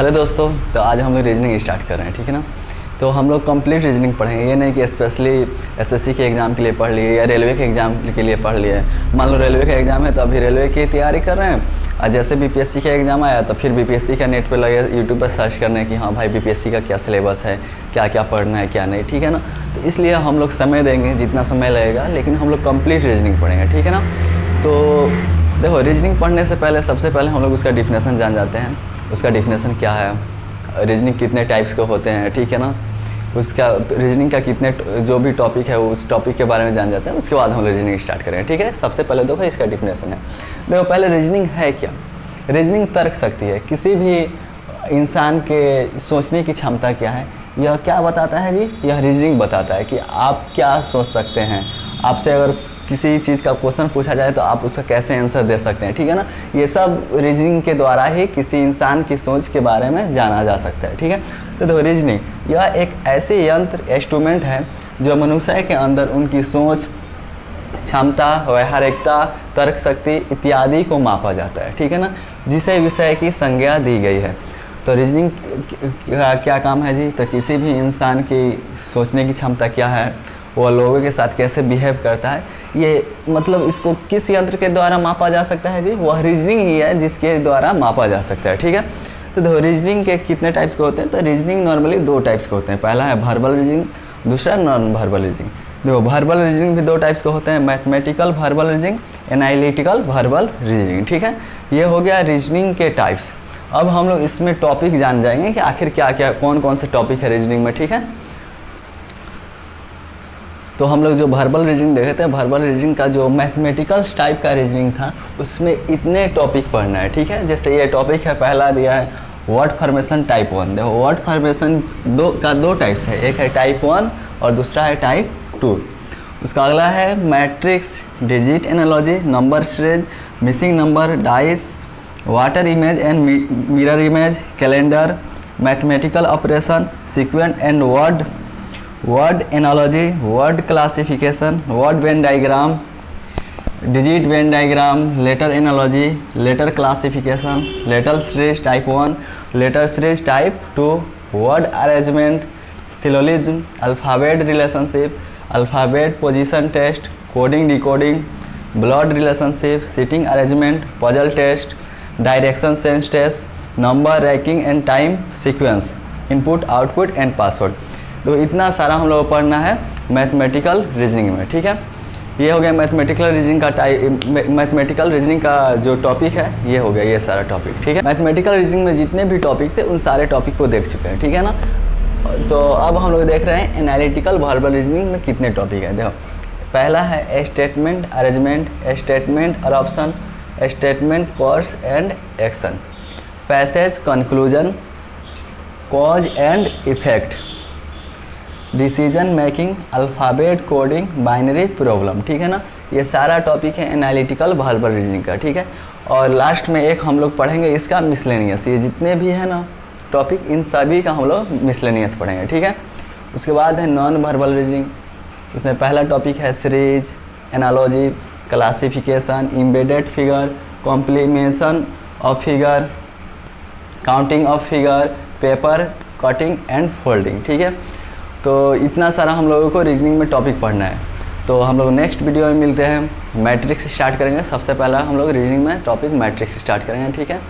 Hello दोस्तों, तो आज हम लोग रीजनिंग स्टार्ट कर रहे हैं, ठीक है ना। तो हम लोग कंप्लीट रीजनिंग पढ़ेंगे, ये नहीं कि स्पेशली एसएससी के एग्ज़ाम के लिए पढ़ लिए या रेलवे के एग्ज़ाम के लिए पढ़ लिए। मान लो रेलवे का एग्ज़ाम है तो अभी रेलवे की तैयारी कर रहे हैं, और जैसे बीपीएससी का एग्ज़ाम आया तो फिर बीपीएससी का नेट पे लगे यूट्यूब पर सर्च करने कि हाँ भाई बीपीएससी का क्या सिलेबस है, क्या क्या पढ़ना है क्या नहीं, ठीक है ना। तो इसलिए हम लोग समय देंगे जितना समय लगेगा, लेकिन हम लोग कंप्लीट रीजनिंग पढ़ेंगे, ठीक है ना। तो देखो, रीजनिंग पढ़ने से पहले सबसे पहले हम लोग उसका डिफिनेशन जान जाते हैं। उसका डिफिनेशन क्या है, रीजनिंग कितने टाइप्स के होते हैं, ठीक है ना। उसका रीजनिंग का कितने जो भी टॉपिक है उस टॉपिक के बारे में जान जाते हैं, उसके बाद हम लोग रीजनिंग स्टार्ट करेंगे, ठीक है। सबसे पहले देखो इसका डिफिनेशन है। देखो पहले रीजनिंग है क्या। रीजनिंग तर्क शक्ति है, किसी भी इंसान के सोचने की क्षमता क्या है, यह क्या बताता है जी, यह रीजनिंग बताता है कि आप क्या सोच सकते हैं। आपसे अगर किसी चीज़ का क्वेश्चन पूछा जाए तो आप उसका कैसे आंसर दे सकते हैं, ठीक है ना। ये सब रीजनिंग के द्वारा ही किसी इंसान की सोच के बारे में जाना जा सकता है, ठीक है। तो देखो रीजनिंग यह एक ऐसे यंत्र इंस्ट्रूमेंट है जो मनुष्य के अंदर उनकी सोच, क्षमता, व्यावहारिकता, तर्क शक्ति इत्यादि को मापा जाता है, ठीक है ना, जिसे विषय की संज्ञा दी गई है। तो रीजनिंग का क्या काम है जी, तो किसी भी इंसान की सोचने की क्षमता क्या है, वह लोगों के साथ कैसे बिहेव करता है, ये मतलब इसको किस यंत्र के द्वारा मापा जा सकता है जी, वह रीजनिंग ही है जिसके द्वारा मापा जा सकता है, ठीक है। तो देखो रीजनिंग के कितने टाइप्स के होते हैं, तो रीजनिंग नॉर्मली दो टाइप्स के होते हैं। पहला है वर्बल रीजनिंग, दूसरा नॉन वर्बल रीजनिंग। देखो वर्बल रीजनिंग भी दो टाइप्स के होते हैं, mathematical verbal reasoning, analytical verbal reasoning, ठीक है। ये हो गया रीजनिंग के टाइप्स। अब हम लोग इसमें टॉपिक जान जाएंगे कि आखिर क्या क्या कौन कौन से टॉपिक है रीजनिंग में, ठीक है। तो हम लोग जो वर्बल रीजनिंग देखे थे, वर्बल रीजनिंग का जो मैथमेटिकल टाइप का रीजनिंग था उसमें इतने टॉपिक पढ़ना है, ठीक है। जैसे ये टॉपिक है, पहला दिया है वर्ड फॉर्मेशन टाइप 1। देखो वर्ड फॉर्मेशन दो टाइप्स है, एक है टाइप 1 और दूसरा है टाइप 2। उसका अगला है matrix, digit analogy, number series, missing number, dice, water image and mirror image, calendar, mathematical operation, sequence and word analogy, word classification, word Venn diagram, digit Venn diagram, letter analogy, letter classification, letter series type 1, letter series type 2, word arrangement, syllogism, alphabet relationship, alphabet position test, coding decoding, blood relationship, seating arrangement, puzzle test, direction sense test, number ranking and time sequence, input output and password. तो इतना सारा हम लोग को पढ़ना है mathematical reasoning में, ठीक है। ये हो गया मैथमेटिकल रीजनिंग का मैथमेटिकल रीजनिंग का जो टॉपिक है, ये हो गया ये सारा टॉपिक, ठीक है। मैथमेटिकल रीजनिंग में जितने भी टॉपिक थे उन सारे टॉपिक को देख चुके हैं, ठीक है ना। तो अब हम लोग देख रहे हैं एनालिटिकल वर्बल रीजनिंग में कितने टॉपिक हैं। देखो पहला है statement arrangement, statement adoption, statement cause and action, passage conclusion, cause and effect, decision making, alphabet coding, binary problem, ठीक है ना। ये सारा टॉपिक है एनालिटिकल वर्बल रीजनिंग का, ठीक है। और लास्ट में एक हम लोग पढ़ेंगे इसका मिसलेनियस। ये जितने भी है ना टॉपिक, इन सभी का हम लोग मिसलेनियस पढ़ेंगे, ठीक है। उसके बाद है नॉन वर्बल रीजनिंग। इसमें पहला टॉपिक है series, analogy, classification, embedded figure, completion of figure, counting of figure, paper cutting and folding, ठीक है। तो इतना सारा हम लोगों को रीजनिंग में टॉपिक पढ़ना है। तो हम लोग नेक्स्ट वीडियो में मिलते हैं, मैट्रिक्स स्टार्ट करेंगे। सबसे पहला हम लोग रीजनिंग में टॉपिक मैट्रिक्स स्टार्ट करेंगे, ठीक है।